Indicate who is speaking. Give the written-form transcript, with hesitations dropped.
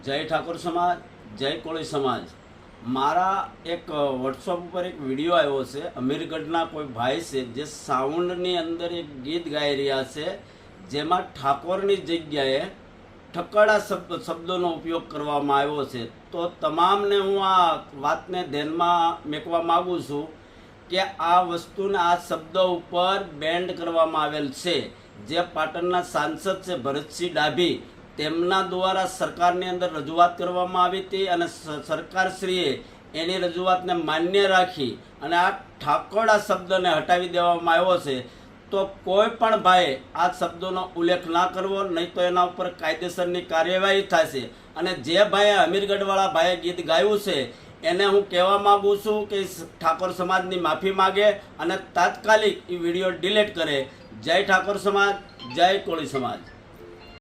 Speaker 1: જય ઠાકોર સમાજ, જય કોળી સમાજ। મારા એક વોટ્સઅપ ઉપર એક વિડીયો આવ્યો છે। અમીરગઢના કોઈ ભાઈ છે જે સાઉન્ડની અંદર એક ગીત ગાઈ રહ્યા છે, જેમાં ઠાકોરની જગ્યાએ ઠક્કડા શબ્દોનો ઉપયોગ કરવામાં આવ્યો છે। તો તમામને હું આ વાતને ધ્યાનમાં મેકવા માગું છું કે આ વસ્તુને આ શબ્દ ઉપર બેન્ડ કરવામાં આવેલ છે। જે પાટણના સાંસદ છે ભરતસિંહ ડાભી, તેમના દ્વારા સરકારની અંદર રજૂઆત કરવામાં આવી હતી અને સરકારશ્રીએ એની રજૂઆતને માન્ય રાખી અને આ ઠાકોરડા શબ્દને હટાવી દેવામાં આવ્યો છે। તો કોઈ પણ ભાઈ આ શબ્દોનો ઉલ્લેખ ના કરવો, નહીં તો એના ઉપર કાયદેસરની કાર્યવાહી થશે। અને જે ભાઈએ અમીરગઢવાળા ભાઈએ ગીત ગાયું છે એને હું કહેવા માગું છું કે ઠાકોર સમાજની માફી માગે અને તાત્કાલિક એ વિડીયો ડિલીટ કરે। જય ઠાકોર સમાજ, જય કોળી સમાજ।